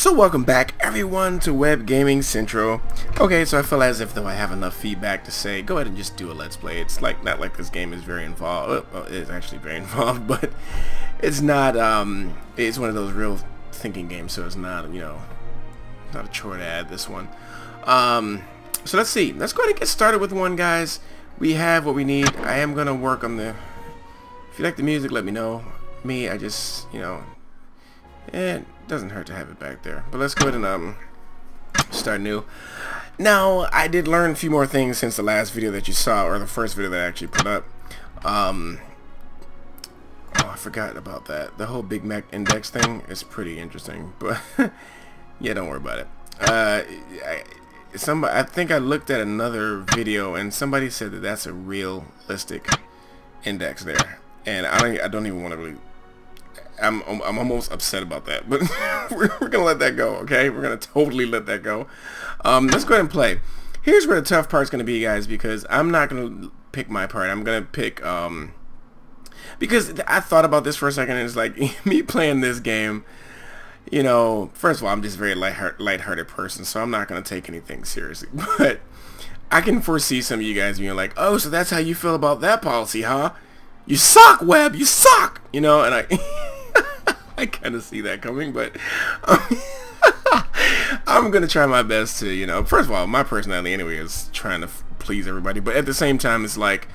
So welcome back everyone to Web Gaming Central. Okay, so I feel as if though I have enough feedback to say go ahead and just do a let's play. It's like not like this game is very involved. Well, it is actually very involved, but it's not it's one of those real thinking games, so it's not, you know, not a chore to add this one. So let's see. Let's go ahead and get started with one, guys. We have what we need. I am gonna work on the, if you like the music, let me know. Me, I just, you know, it doesn't hurt to have it back there. But let's go ahead and start new. Now, I did learn a few more things since the last video that you saw, or the first video that I actually put up. Oh, I forgot about that. The whole Big Mac index thing is pretty interesting, but yeah, don't worry about it. I think I looked at another video and somebody said that that's a realistic index there, and I don't even want to really. I'm almost upset about that, but we're gonna let that go. Okay, we're gonna totally let that go. Let's go ahead and play. Here's where the tough part's gonna be, guys, because I'm not gonna pick my part. I'm gonna pick because I thought about this for a second, and it's like me playing this game. You know, first of all, I'm just a very lighthearted person, so I'm not gonna take anything seriously. But I can foresee some of you guys being like, "Oh, so that's how you feel about that policy, huh? You suck, Webb. You suck." You know, and I kind of see that coming, but I'm gonna try my best to, you know, first of all, my personality anyway is trying to please everybody, but at the same time, it's like,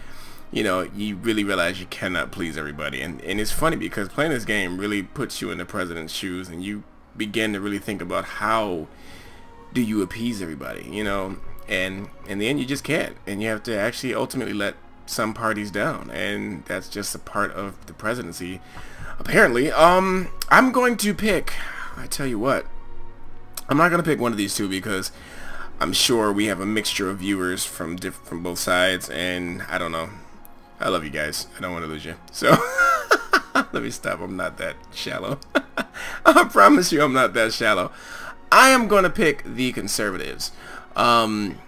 you know, you really realize you cannot please everybody, and it's funny because playing this game really puts you in the president's shoes, and you begin to really think about how do you appease everybody, you know, and in the end, you just can't, and you have to actually ultimately let some parties down, and that's just a part of the presidency. Apparently, I'm going to pick, I tell you what, I'm not going to pick one of these two because I'm sure we have a mixture of viewers from both sides, and I don't know. I love you guys. I don't want to lose you. So, let me stop. I'm not that shallow. I promise you I'm not that shallow. I am going to pick the conservatives. Then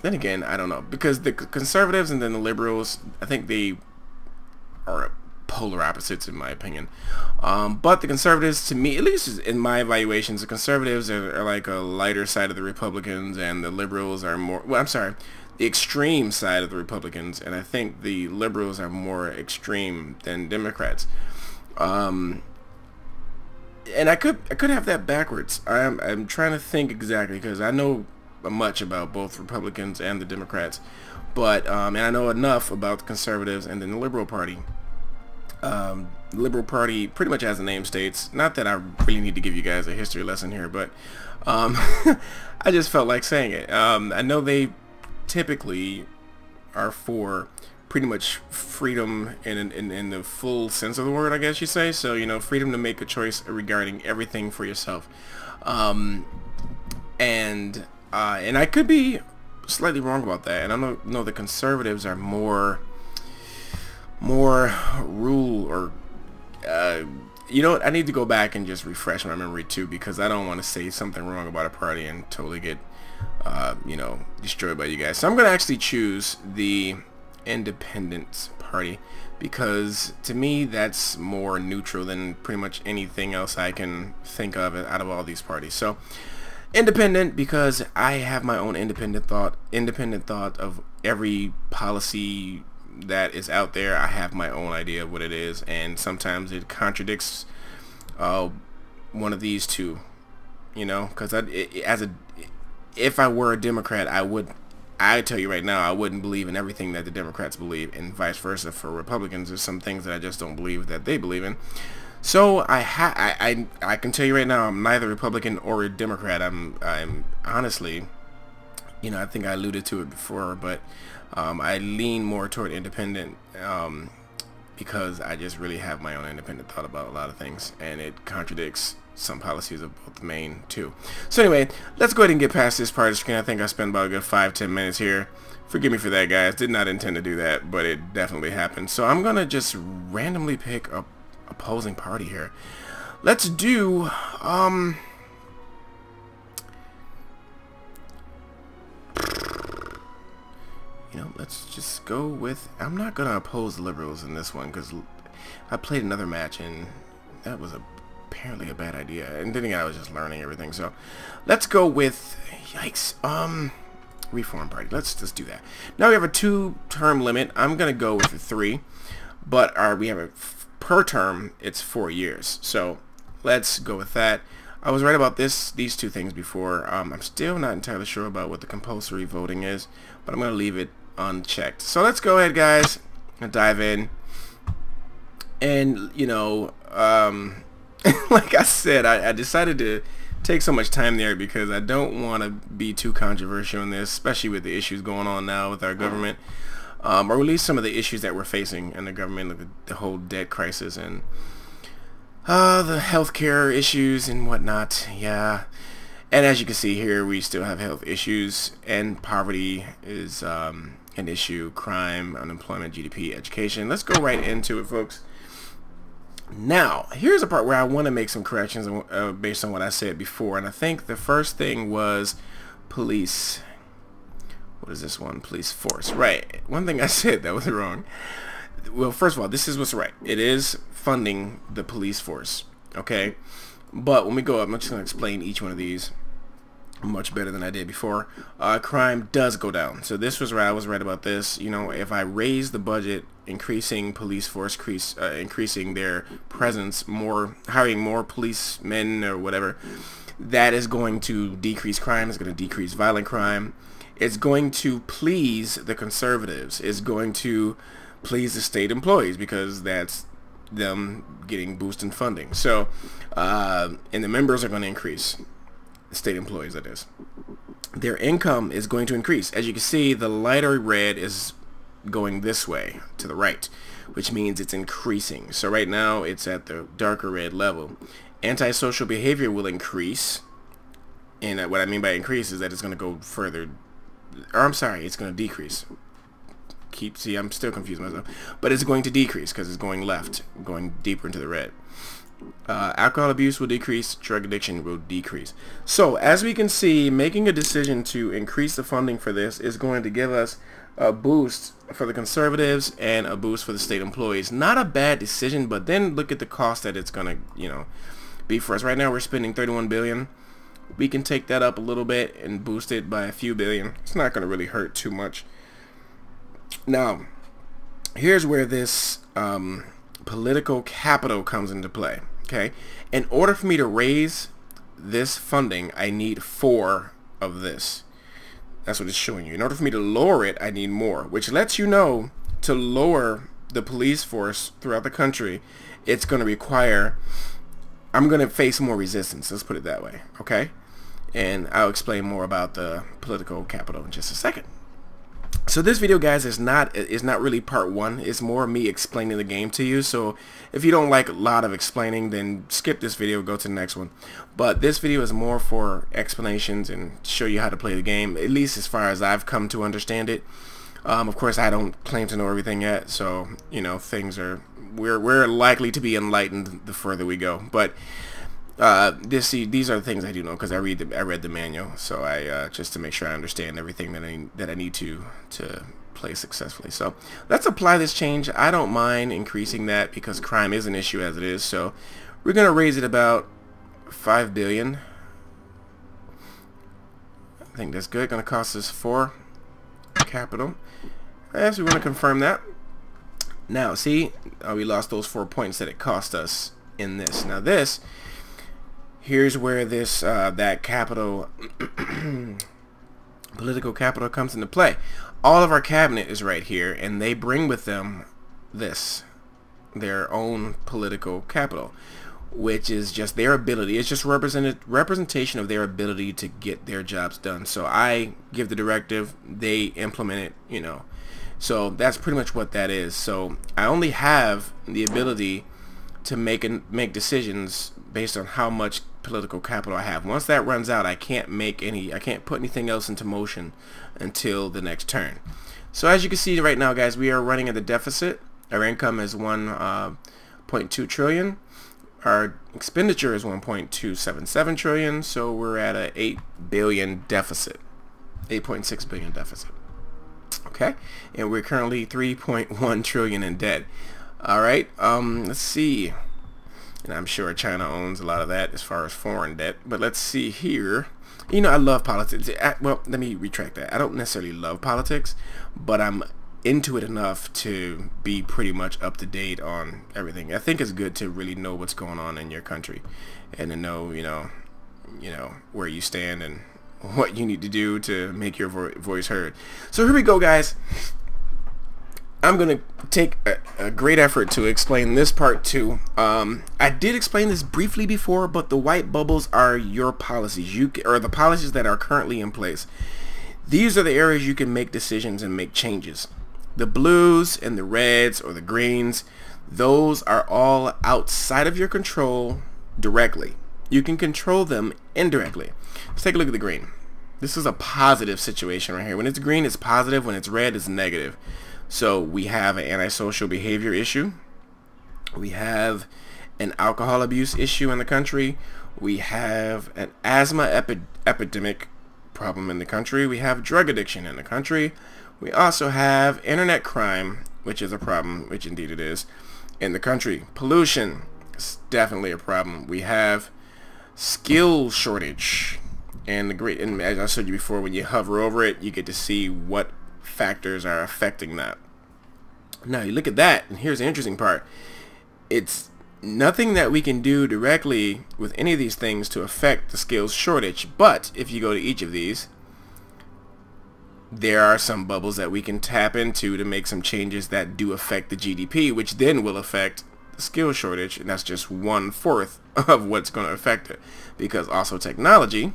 again, I don't know. Because the conservatives and then the liberals, I think they are polar opposites in my opinion, but the conservatives, to me, at least in my evaluations, the conservatives are like a lighter side of the Republicans, and the liberals are more, well, I'm sorry, the extreme side of the Republicans, and I think the liberals are more extreme than Democrats. And I could have that backwards. I'm trying to think exactly, because I know much about both Republicans and the Democrats, but and I know enough about the conservatives and then the Liberal Party. The Liberal Party, pretty much as the name states, not that I really need to give you guys a history lesson here, but I just felt like saying it. I know they typically are for pretty much freedom in the full sense of the word, I guess you say. So, you know, freedom to make a choice regarding everything for yourself. And I could be slightly wrong about that, and I know the conservatives are more rule, or you know what, I need to go back and just refresh my memory too, because I don't want to say something wrong about a party and totally get you know, destroyed by you guys. So I'm gonna actually choose the Independent Party, because to me that's more neutral than pretty much anything else I can think of out of all these parties. So independent, because I have my own independent thought of every policy that is out there. I have my own idea of what it is, and sometimes it contradicts one of these two, you know, because if I were a Democrat, I tell you right now, I wouldn't believe in everything that the Democrats believe, and vice versa for Republicans. There's some things that I just don't believe that they believe in. So I can tell you right now, I'm neither Republican or a Democrat. I'm honestly, you know, I think I alluded to it before, but I lean more toward independent, because I just really have my own independent thought about a lot of things, and it contradicts some policies of both the main two. So anyway, let's go ahead and get past this part of the screen. I think I spent about a good 5-10 minutes here. Forgive me for that, guys. Did not intend to do that, but it definitely happened. So I'm gonna just randomly pick a opposing party here. Let's do you know, let's just go with, I'm not gonna oppose the liberals in this one, because I played another match and that was a apparently a bad idea. And then again, I was just learning everything. So let's go with, yikes, reform party. Let's just do that. Now we have a 2-term limit. I'm gonna go with a 3, but we have a per term. It's 4 years. So let's go with that. I was right about these two things before. I'm still not entirely sure about what the compulsory voting is, but I'm gonna leave it unchecked. So let's go ahead, guys, and dive in. And you know, like I said, I decided to take so much time there because I don't want to be too controversial in this, especially with the issues going on now with our government, or at least some of the issues that we're facing in the government, like the whole debt crisis and the healthcare issues and whatnot. Yeah, and as you can see here, we still have health issues, and poverty is an issue, crime, unemployment, GDP, education. Let's go right into it, folks. Now, here's a part where I want to make some corrections based on what I said before, and I think the first thing was police. What is this one? Police force. Right. One thing I said that was wrong. Well, first of all, this is what's right. It is funding the police force, okay? But when we go up, I'm just going to explain each one of these much better than I did before. Crime does go down. So this was right. I was right about this. You know, if I raise the budget, increasing police force, increasing their presence, hiring more policemen or whatever, that is going to decrease crime. It's going to decrease violent crime. It's going to please the conservatives. It's going to please the state employees because that's them getting boosted funding. So, and the members are going to increase. State employees, that is. Their income is going to increase. As you can see, the lighter red is going this way to the right, which means it's increasing. So right now it's at the darker red level. Antisocial behavior will increase, and what I mean by increase is that it's going to go further, or I'm sorry, it's going to decrease. See, I'm still confused myself, but it's going to decrease because it's going left, going deeper into the red. Alcohol abuse will decrease, drug addiction will decrease. So as we can see, making a decision to increase the funding for this is going to give us a boost for the conservatives and a boost for the state employees. Not a bad decision, but then look at the cost that it's gonna, you know, be for us. Right now we're spending $31 billion. We can take that up a little bit and boost it by a few billion. It's not gonna really hurt too much. Now, here's where this political capital comes into play. Okay, in order for me to raise this funding, I need 4 of this. That's what it's showing you. In order for me to lower it, I need more, which lets you know to lower the police force throughout the country, it's going to require, I'm going to face more resistance. Let's put it that way. Okay, and I'll explain more about the political capital in just a second. So this video, guys, is not really part 1. It's more me explaining the game to you. So if you don't like a lot of explaining, then skip this video, go to the next one. But this video is more for explanations and show you how to play the game, at least as far as I've come to understand it. Of course, I don't claim to know everything yet, so you know, we're likely to be enlightened the further we go. But these are the things I do know because I read the manual, so I just to make sure I understand everything that I need to play successfully. So let's apply this change. I don't mind increasing that because crime is an issue as it is. So we're gonna raise it about 5 billion. I think that's good. Gonna cost us 4 capital. Yes, we want to confirm that. Now see, we lost those 4 points that it cost us in this. Now this. Here's where this that capital political capital comes into play. All of our cabinet is right here, and they bring with them their own political capital, which is just their ability. It's just representation of their ability to get their jobs done. So I give the directive, they implement it, you know. So that's pretty much what that is. So I only have the ability to make decisions based on how much political capital I have. Once that runs out, I can't put anything else into motion until the next turn. So as you can see right now, guys, we are running at the deficit. Our income is 1.2 trillion. Our expenditure is 1.277 trillion. So we're at a 8 billion deficit, 8.6 billion deficit. Okay, and we're currently 3.1 trillion in debt. All right, let's see. And I'm sure China owns a lot of that as far as foreign debt. But let's see here. You know, I love politics. Well, let me retract that. I don't necessarily love politics, but I'm into it enough to be pretty much up to date on everything. I think it's good to really know what's going on in your country and to know, you know, where you stand and what you need to do to make your voice heard. So here we go, guys. I'm going to take a great effort to explain this part too. I did explain this briefly before, but the white bubbles are your policies, or the policies that are currently in place. These are the areas you can make decisions and make changes. The blues and the reds or the greens, those are all outside of your control directly. You can control them indirectly. Let's take a look at the green. This is a positive situation right here. When it's green, it's positive. When it's red, it's negative. So we have an antisocial behavior issue. We have an alcohol abuse issue in the country. We have an asthma epidemic problem in the country. We have drug addiction in the country. We also have internet crime, which is a problem, which indeed it is, in the country. Pollution is definitely a problem. We have skill shortage. And as I showed you before, when you hover over it, you get to see what factors are affecting that. Now you look at that, and here's the interesting part. It's nothing that we can do directly with any of these things to affect the skills shortage, but if you go to each of these, there are some bubbles that we can tap into to make some changes that do affect the GDP, which then will affect the skill shortage, and that's just 1/4 of what's going to affect it. Because also technology,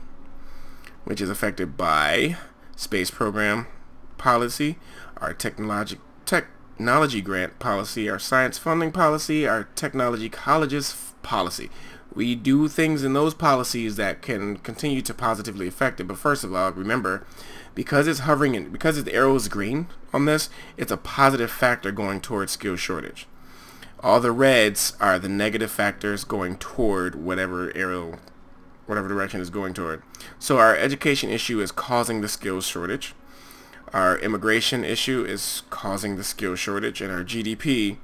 which is affected by space program policy, our technology grant policy, our science funding policy, our technology colleges policy. We do things in those policies that can continue to positively affect it. But first of all, remember, because it's hovering and because the arrow is green on this, it's a positive factor going towards skill shortage. All the reds are the negative factors going toward whatever direction is going toward. So our education issue is causing the skills shortage. Our immigration issue is causing the skills shortage, and our GDP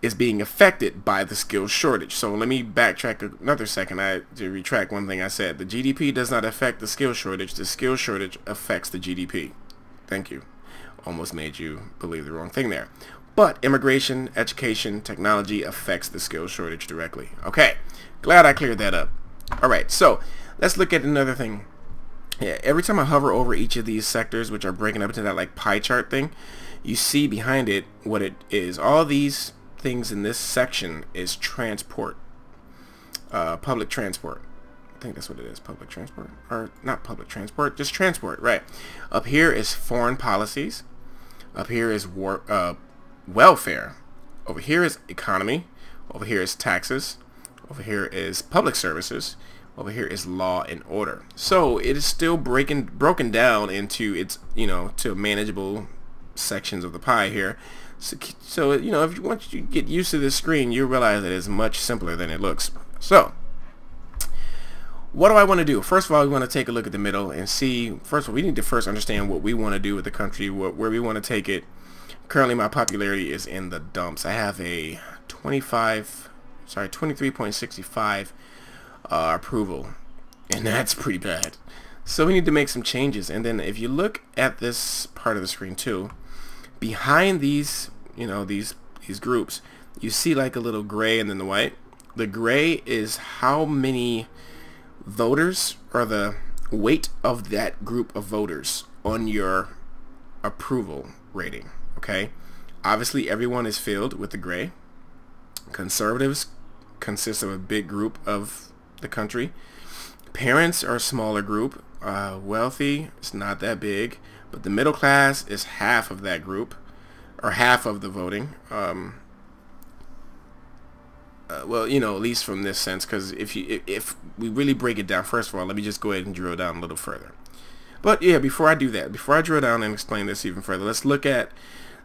is being affected by the skills shortage. So let me backtrack another second to retract one thing I said. The GDP does not affect the skills shortage. The skills shortage affects the GDP. Thank you. Almost made you believe the wrong thing there. But immigration, education, technology affects the skills shortage directly. Okay, glad I cleared that up. Alright, so let's look at another thing. Yeah, every time I hover over each of these sectors, which are breaking up into that like pie chart thing, you see behind it what it is. All these things in this section is transport, public transport. I think that's what it is, public transport, or not public transport, just transport, right? Up here is foreign policies. Up here is welfare. Over here is economy. Over here is taxes. Over here is public services. Over here is law and order. So it is still broken down into its, to manageable sections of the pie here. So if once you get used to this screen, you realize that it's much simpler than it looks. So what do I want to do? First of all, we want to take a look at the middle and see. First of all, we need to first understand what we want to do with the country, where we want to take it. Currently, my popularity is in the dumps. I have a 23.65 approval, and that's pretty bad. So we need to make some changes. And then if you look at this part of the screen too, behind these these groups, you see like a little gray and then the white. The gray is how many voters, or the weight of that group of voters on your approval rating. Okay, obviously everyone is filled with the gray. Conservatives consist of a big group of the country. Parents are a smaller group. Wealthy is not that big, but the middle class is half of that group, or half of the voting. Well, at least from this sense, because if we really break it down, first of all, let me just go ahead and drill down a little further. But yeah, before I do that, before I drill down and explain this even further, let's look at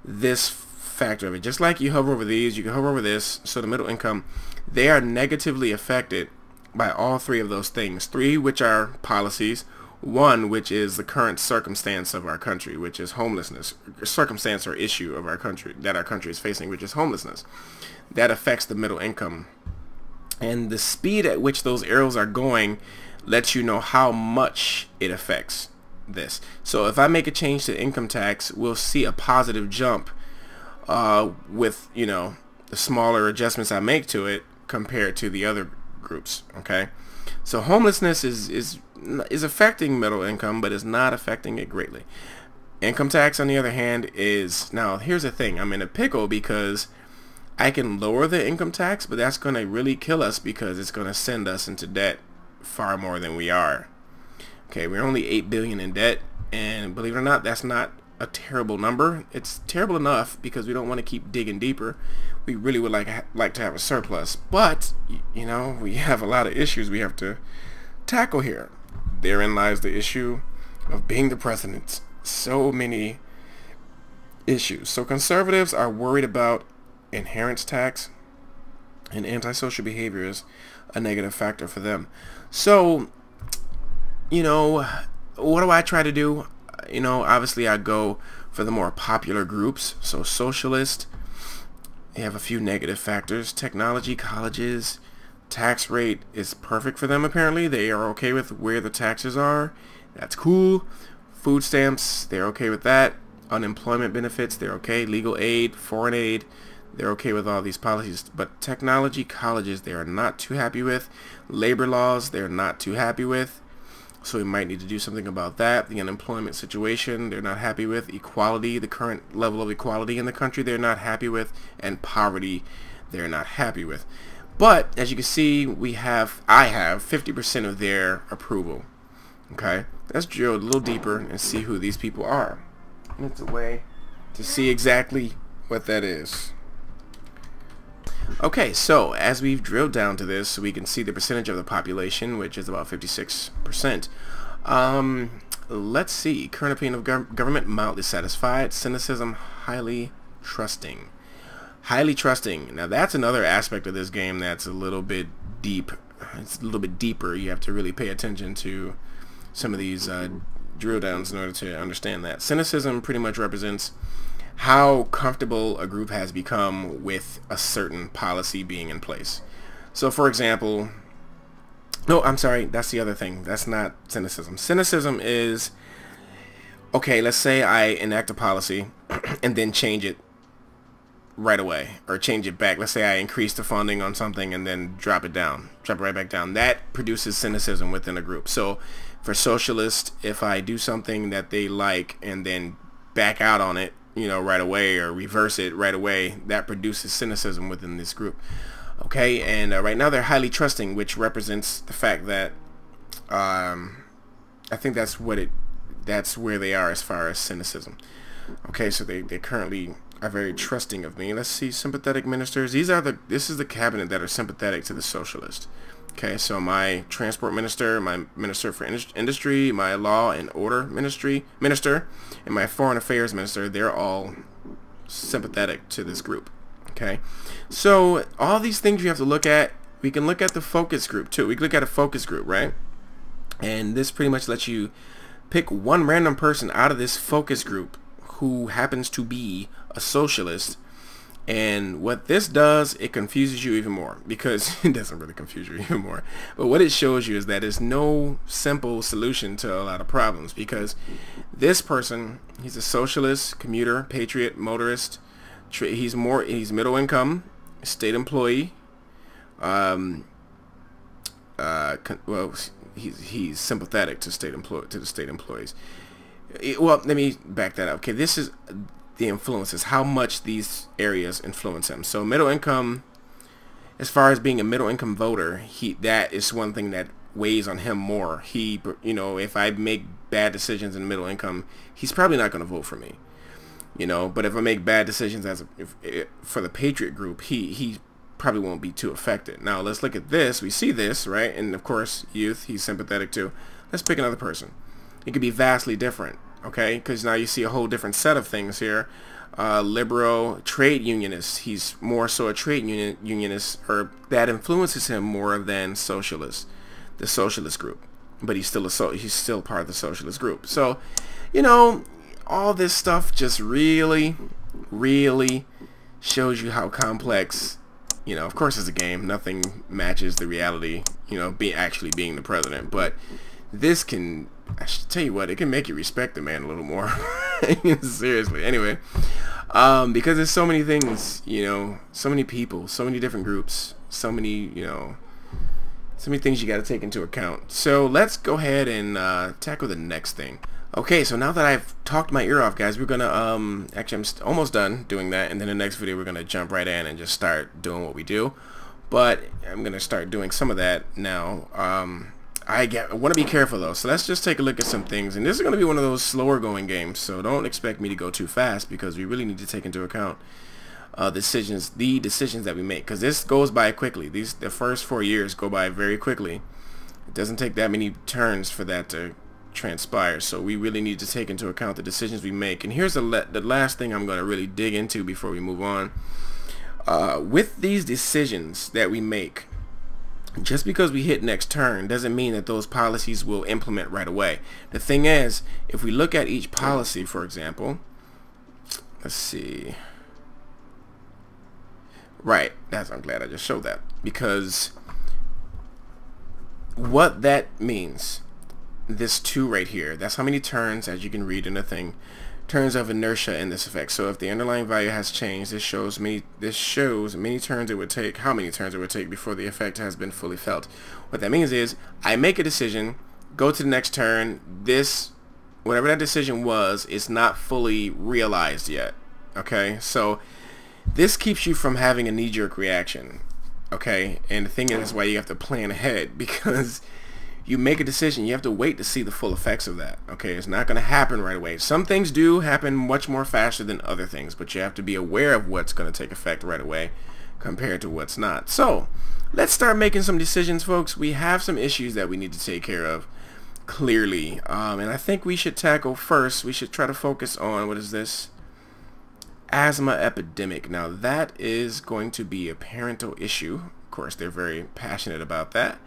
this factor of it. Just like you hover over these, you can hover over this. So the middle income, they are negatively affected by all three of those things. Three, which are policies. One, which is the current circumstance of our country, which is homelessness. Circumstance or issue of our country, that our country is facing, which is homelessness. That affects the middle income And the speed at which those arrows are going lets you know how much it affects this. So if I make a change to income tax, we'll see a positive jump with, you know, the smaller adjustments I make to it compared to the other groups. Okay, so homelessness is affecting middle income, but is not affecting it greatly. Income tax, on the other hand, is, now here's the thing, I'm in a pickle because I can lower the income tax, but that's going to really kill us because it's going to send us into debt far more than we are. Okay, we're only $8 billion in debt, and believe it or not, that's not a terrible number. It's terrible enough because we don't want to keep digging deeper. We really would like to have a surplus, but you know, we have a lot of issues we have to tackle here. Therein lies the issue of being the president. So many issues. So conservatives are worried about inheritance tax, and antisocial behavior is a negative factor for them. So, you know, what do I try to do? You know, obviously I go for the more popular groups. So socialist, they have a few negative factors. Technology, colleges, tax rate is perfect for them apparently. They are okay with where the taxes are. That's cool. Food stamps, they're okay with that. Unemployment benefits, they're okay. Legal aid, foreign aid, they're okay with all these policies. But technology, colleges, they are not too happy with. Labor laws, they're not too happy with. So we might need to do something about that. The unemployment situation, they're not happy with. Equality, the current level of equality in the country, they're not happy with. And poverty, they're not happy with. But as you can see, I have 50% of their approval. Okay, let's drill a little deeper and see who these people are. And it's a way to see exactly what that is. Okay, so as we've drilled down to this, we can see the percentage of the population, which is about 56%. Let's see. Current opinion of government, mildly satisfied. Cynicism, highly trusting. Highly trusting. Now that's another aspect of this game that's a little bit deep. It's a little bit deeper. You have to really pay attention to some of these drill downs in order to understand that. Cynicism pretty much represents how comfortable a group has become with a certain policy being in place. So for example, no, I'm sorry, that's the other thing. That's not cynicism. Cynicism is, okay, let's say I enact a policy and then change it right away, or change it back. Let's say I increase the funding on something and then drop it right back down. That produces cynicism within a group. So for socialists, if I do something that they like and then back out on it, you know, right away, or reverse it right away, that produces cynicism within this group. Okay, and right now they're highly trusting, which represents the fact that I think that's where they are as far as cynicism. Okay, so they currently are very trusting of me. Let's see, sympathetic ministers. This is the cabinet that are sympathetic to the socialist. Okay, so my transport minister, my minister for industry, my law and order minister, and my foreign affairs minister, they're all sympathetic to this group. Okay, so all these things you have to look at. We can look at the focus group too. We can look at a focus group, right? And this pretty much lets you pick one random person out of this focus group who happens to be a socialist. And what this does, it confuses you even more, because it doesn't really confuse you even more. But what it shows you is that there's no simple solution to a lot of problems, because this person, he's a socialist, commuter, patriot, motorist. He's middle income, state employee. Well, he's sympathetic to the state employees. Well, let me back that up. Okay, this is the influences, how much these areas influence him. So middle income, as far as being a middle income voter, that is one thing that weighs on him more. You know, if I make bad decisions in middle income, he's probably not going to vote for me. You know, but if I make bad decisions for the patriot group, he probably won't be too affected. Now let's look at this. We see this, right? And of course, youth, he's sympathetic to. Let's pick another person. It could be vastly different. Okay, because now you see a whole different set of things here. Liberal, trade unionist. He's more so a trade unionist, or that influences him more than socialist, the socialist group. But he's still part of the socialist group. So, you know, all this stuff just really, really shows you how complex, You know, of course it's a game. Nothing matches the reality, you know, actually being the president. But this can, I should tell you what, it can make you respect the man a little more. Seriously. Anyway, because there's so many things, you know, so many people, so many different groups, so many, you know, so many things you got to take into account. So let's go ahead and tackle the next thing. Okay, so now that I've talked my ear off, guys, we're gonna actually I'm almost done doing that, and then the next video we're gonna jump right in and just start doing what we do. But I'm gonna start doing some of that now. I want to be careful though, so let's just take a look at some things, and this is gonna be one of those slower going games, so don't expect me to go too fast, because we really need to take into account the decisions that we make, because this goes by quickly. The first 4 years go by very quickly. It doesn't take that many turns for that to transpire, so we really need to take into account the decisions we make. And here's the last thing I'm going to really dig into before we move on. With these decisions that we make, just because we hit next turn doesn't mean that those policies will implement right away. The thing is, if we look at each policy, for example, let's see. Right, I'm glad I just showed that, because what that means, this 2 right here, that's how many turns, as you can read in the thing, turns of inertia in this effect. So if the underlying value has changed, this shows many turns it would take, how many turns it would take before the effect has been fully felt. What that means is, I make a decision, go to the next turn, this, whatever that decision was, is not fully realized yet. Okay, so this keeps you from having a knee-jerk reaction. Okay, and the thing is why you have to plan ahead, because you make a decision, you have to wait to see the full effects of that. Okay, it's not going to happen right away. Some things do happen much more faster than other things, but you have to be aware of what's going to take effect right away compared to what's not. So let's start making some decisions, folks. We have some issues that we need to take care of, clearly, and I think we should tackle first, we should try to focus on, what is this? Asthma epidemic. Now that is going to be a parental issue. Of course, they're very passionate about that.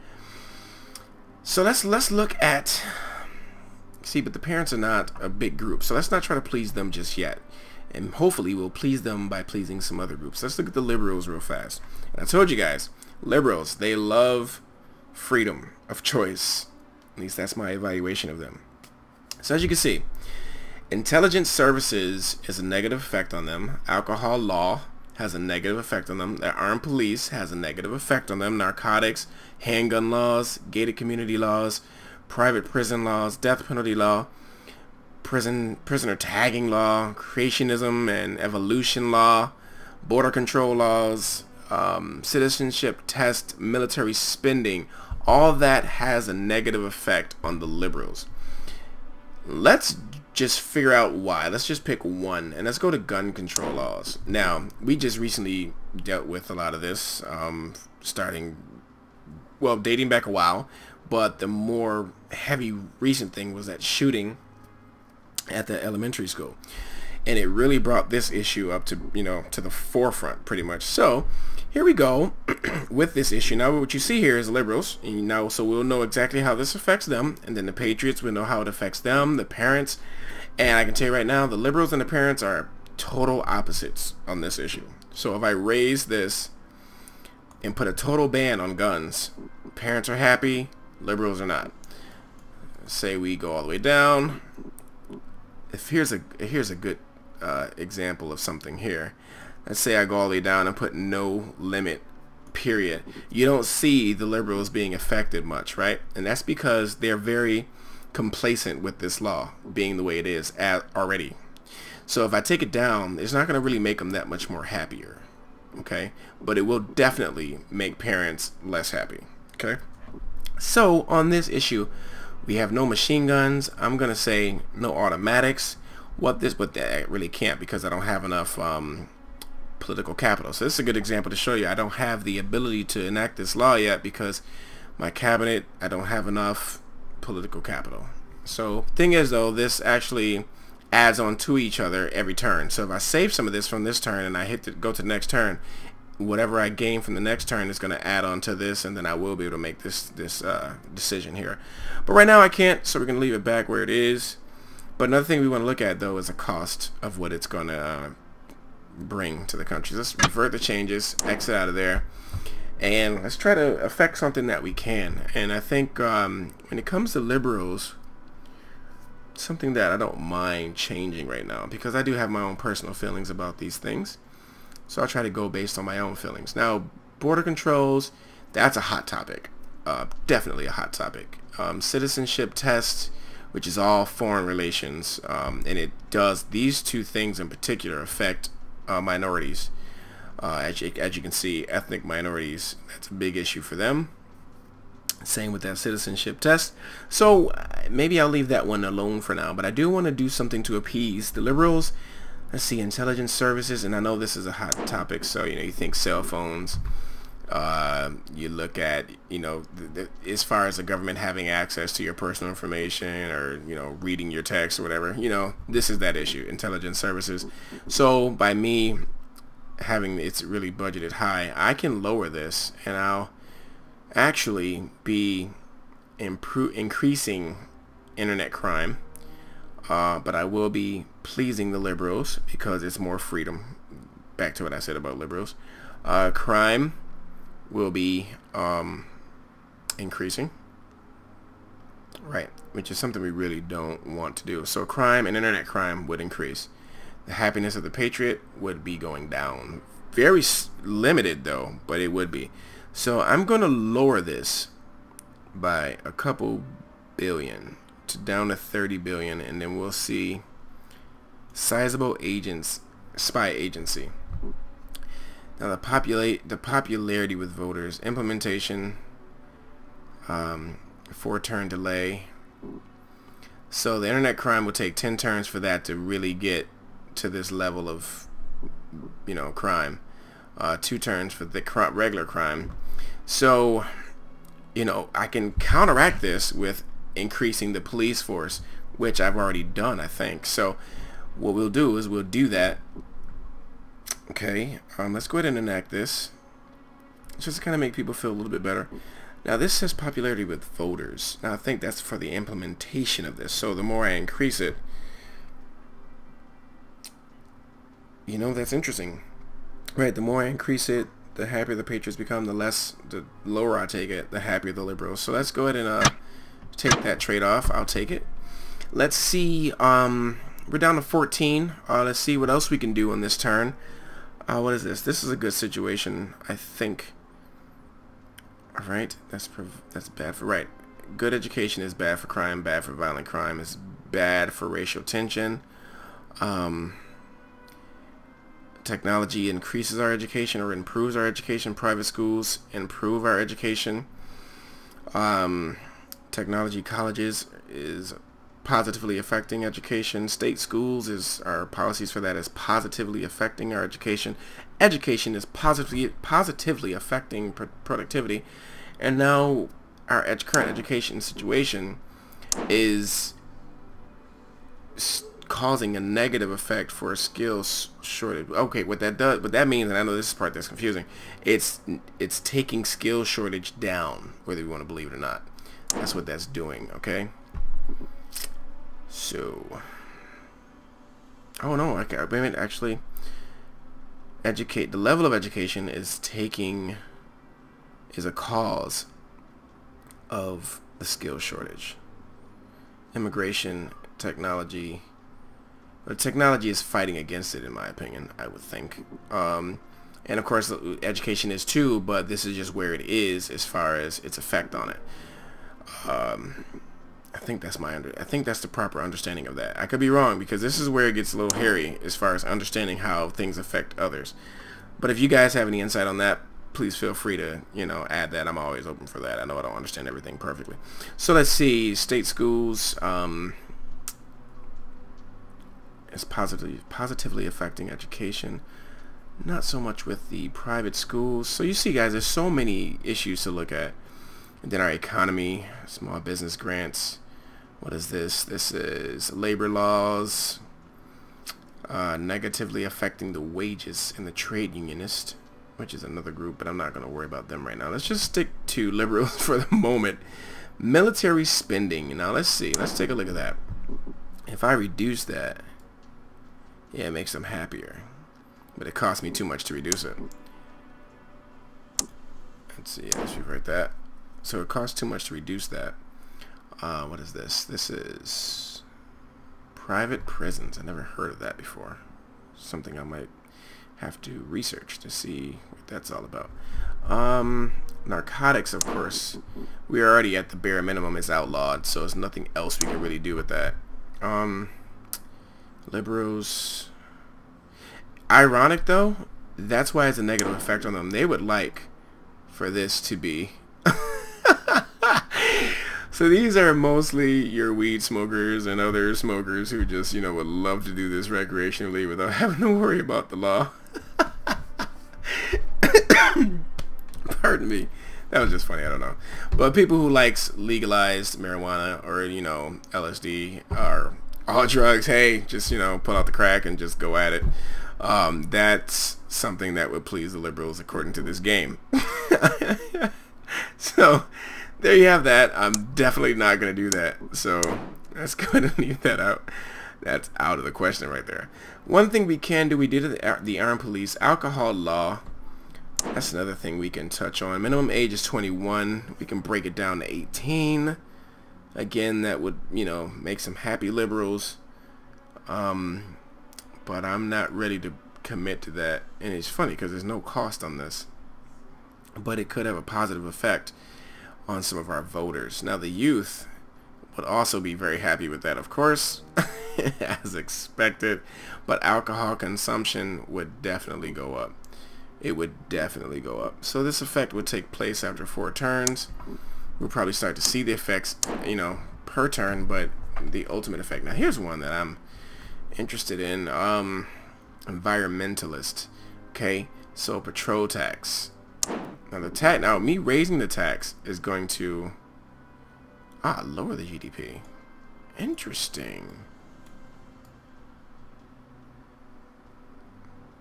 So let's look at, see, but the parents are not a big group, so let's not try to please them just yet, and hopefully we'll please them by pleasing some other groups. Let's look at the liberals real fast. And I told you guys, liberals, they love freedom of choice. At least that's my evaluation of them. So as you can see, intelligence services is a negative effect on them. Alcohol law has a negative effect on them. The armed police has a negative effect on them. Narcotics, handgun laws, gated community laws, private prison laws, death penalty law, prisoner tagging law, creationism and evolution law, border control laws, citizenship test, military spending, all that has a negative effect on the liberals. Let's just figure out why. Let's just pick one, and let's go to gun control laws. Now, we just recently dealt with a lot of this, dating back a while, but the more heavy recent thing was that shooting at the elementary school, and it really brought this issue up to, you know, to the forefront pretty much. So here we go with this issue. Now what you see here is liberals, and now so we'll know exactly how this affects them, and then the patriots will know how it affects them, the parents. And I can tell you right now, the liberals and the parents are total opposites on this issue. So if I raise this and put a total ban on guns, parents are happy, liberals are not. Say we go all the way down. If here's a good example of something here. Let's say I go all the way down and put no limit, period. You don't see the liberals being affected much, right? And that's because they're very complacent with this law being the way it is already. So if I take it down, it's not going to really make them that much more happier, okay? But it will definitely make parents less happy, okay? So on this issue, we have no machine guns. I'm going to say no automatics. But I really can't, because I don't have enough political capital. So this is a good example to show you. I don't have the ability to enact this law yet because my cabinet, I don't have enough political capital. So thing is though, this actually adds on to each other every turn. So if I save some of this from this turn and I go to the next turn, whatever I gain from the next turn is going to add on to this, and then I will be able to make this decision here. But right now I can't, so we're going to leave it back where it is. But another thing we want to look at though is the cost of what it's going to bring to the country. Let's revert the changes, exit out of there, and let's try to affect something that we can. And I think when it comes to liberals, something that I don't mind changing right now, because I do have my own personal feelings about these things. So I'll try to go based on my own feelings. Now, border controls, that's a hot topic. Definitely a hot topic. Citizenship test, which is all foreign relations, and it does, these two things in particular affect minorities. As you can see, ethnic minorities, that's a big issue for them. Same with that citizenship test. So maybe I'll leave that one alone for now, but I do want to do something to appease the liberals. Let's see, intelligence services, and I know this is a hot topic, so you think cell phones, you look at as far as the government having access to your personal information, or reading your text or whatever, this is that issue, intelligence services. So by me having it's really budgeted high, I can lower this, and I'll actually be increasing internet crime, but I will be pleasing the liberals because it's more freedom. Back to what I said about liberals. Crime will be increasing, right, which is something we really don't want to do. So crime and internet crime would increase. The happiness of the patriot would be going down. Very limited though, but it would be. So I'm going to lower this by a couple billion to down to 30 billion, and then we'll see sizable spy agency. Now the popularity with voters, implementation, 4-turn delay. So the internet crime will take 10 turns for that to really get to this level of crime. 2 turns for the regular crime. So I can counteract this with increasing the police force, which I've already done, I think. So what we'll do is we'll do that. Okay, let's go ahead and enact this just to kind of make people feel a little bit better. Now this says popularity with voters. Now I think that's for the implementation of this. So the more I increase it, that's interesting. Right, the more I increase it, the happier the patriots become, the lower I take it, the happier the liberals. So let's go ahead and take that trade-off. I'll take it. Let's see, we're down to 14. Let's see what else we can do on this turn. What is this? This is a good situation, I think. Alright, that's bad for, right. Good education is bad for crime, bad for violent crime, is bad for racial tension. Technology increases our education or improves our education. Private schools improve our education. Technology colleges is positively affecting education. State schools our policies for that is positively affecting our education. Education is positively affecting productivity. And now our current education situation is causing a negative effect for a skills shortage. Okay, what that means, and I know this is the part that's confusing, it's taking skill shortage down, whether you want to believe it or not. That's what that's doing, okay? So, oh no, actually, the level of education is a cause of the skill shortage. Immigration, technology. But technology is fighting against it, in my opinion, I would think. And of course, education is too, but this is just where it is as far as its effect on it. I think that's the proper understanding of that. I could be wrong, because this is where it gets a little hairy as far as understanding how things affect others. But if you guys have any insight on that, please feel free to, add that. I'm always open for that. I know I don't understand everything perfectly. So let's see, state schools, is positively affecting education. Not so much with the private schools. So you see, guys, there's so many issues to look at. And then our economy, small business grants. What is this? This is labor laws, negatively affecting the wages and the trade unionist, which is another group, but I'm not going to worry about them right now. Let's just stick to liberals for the moment. Military spending. Now let's see. Let's take a look at that. If I reduce that, yeah, it makes them happier. but it cost me too much to reduce it. Let's see, let's rewrite that. So it costs too much to reduce that. What is this? This is private prisons. I never heard of that before. Something I might have to research to see what that's all about. Narcotics, of course, we're already at the bare minimum. It's outlawed, so there's nothing else we can really do with that. Liberals. Ironic though, that's why it's a negative effect on them. They would like for this to be so these are mostly your weed smokers and other smokers who just, you know, would love to do this recreationally without having to worry about the law. Pardon me. That was just funny, I don't know. But people who likes legalized marijuana or, you know, LSD or all drugs, hey, just, you know, pull out the crack and just go at it. That's something that would please the liberals according to this game. So there you have that. I'm definitely not going to do that. So let's go ahead and leave that out. That's out of the question right there. One thing we can do, we did the armed police alcohol law. That's another thing we can touch on. Minimum age is 21. We can break it down to 18. Again, that would, you know, make some happy liberals. But I'm not ready to commit to that. And it's funny because there's no cost on this. But it could have a positive effect on some of our voters. Now, the youth would also be very happy with that, of course, as expected. But alcohol consumption would definitely go up. It would definitely go up. So this effect would take place after 4 turns. We'll probably start to see the effects, you know, per turn, but the ultimate effect. Now, here's one that I'm interested in. Environmentalist. Okay, so patrol tax. Now the tax. Now me raising the tax is going to lower the GDP. Interesting.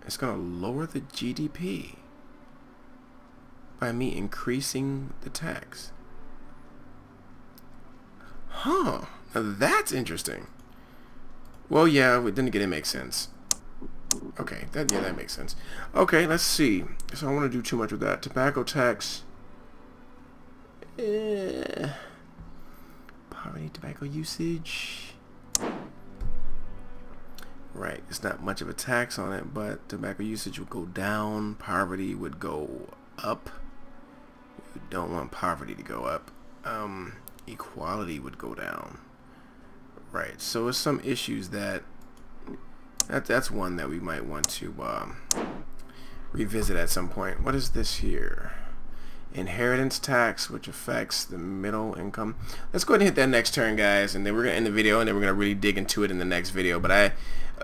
It's going to lower the GDP by me increasing the tax. Huh. Now that's interesting. Well, yeah, then again, it makes sense. Okay, that makes sense. Okay, let's see. So I don't want to do too much with that. Tobacco tax. Poverty, tobacco usage. Right, it's not much of a tax on it, but tobacco usage would go down. Poverty would go up. We don't want poverty to go up. Equality would go down. Right, so it's some issues that's one that we might want to revisit at some point. What is this here? Inheritance tax, which affects the middle income. Let's go ahead and hit that next turn, guys, and then we're gonna end the video, and then we're gonna really dig into it in the next video. But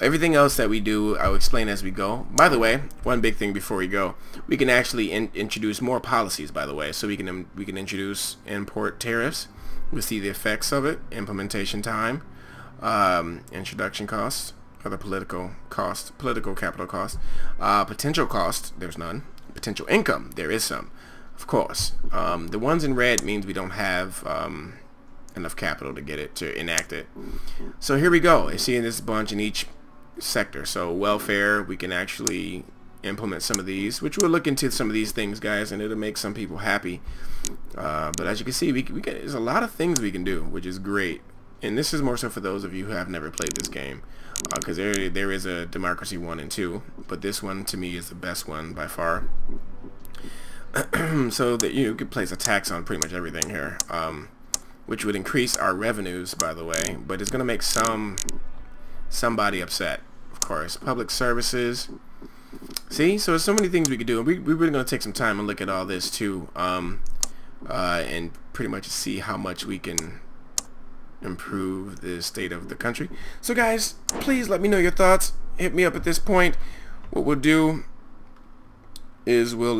everything else that we do, I'll explain as we go. By the way, one big thing before we go, we can actually introduce more policies. By the way, so we can introduce import tariffs. We'll see the effects of it, implementation time, introduction costs, other political cost, political capital cost, potential cost. There's none. Potential income. There is some. Of course, the ones in red means we don't have enough capital to get it to enact it. So here we go. You see this bunch in each sector. So welfare, we can actually implement some of these, which we'll look into some of these things, guys, and it'll make some people happy. But as you can see, there's a lot of things we can do, which is great. And this is more so for those of you who have never played this game, because there is a Democracy 1 and 2, but this one to me is the best one by far. So that you could place a tax on pretty much everything here, which would increase our revenues, by the way, but it's going to make somebody upset, of course. Public services. See, so there's so many things we could do, and we're really going to take some time and look at all this too, and pretty much see how much we can improve the state of the country. So guys, please let me know your thoughts. Hit me up at this point. What we'll do is we'll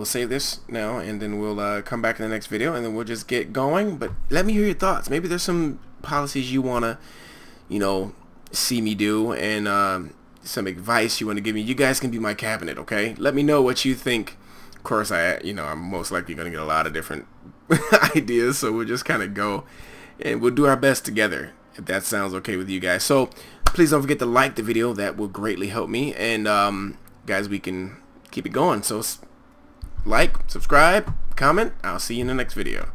save this now, and then we'll come back in the next video, and then we'll just get going. But let me hear your thoughts. Maybe there's some policies you want to, you know, see me do, and some advice you want to give me. You guys can be my cabinet, okay? Let me know what you think. Of course, I'm most likely going to get a lot of different ideas, so we'll just kind of go, and we'll do our best together, if that sounds okay with you guys. So please don't forget to like the video. That will greatly help me. And guys, we can keep it going. So like, subscribe, comment. I'll see you in the next video.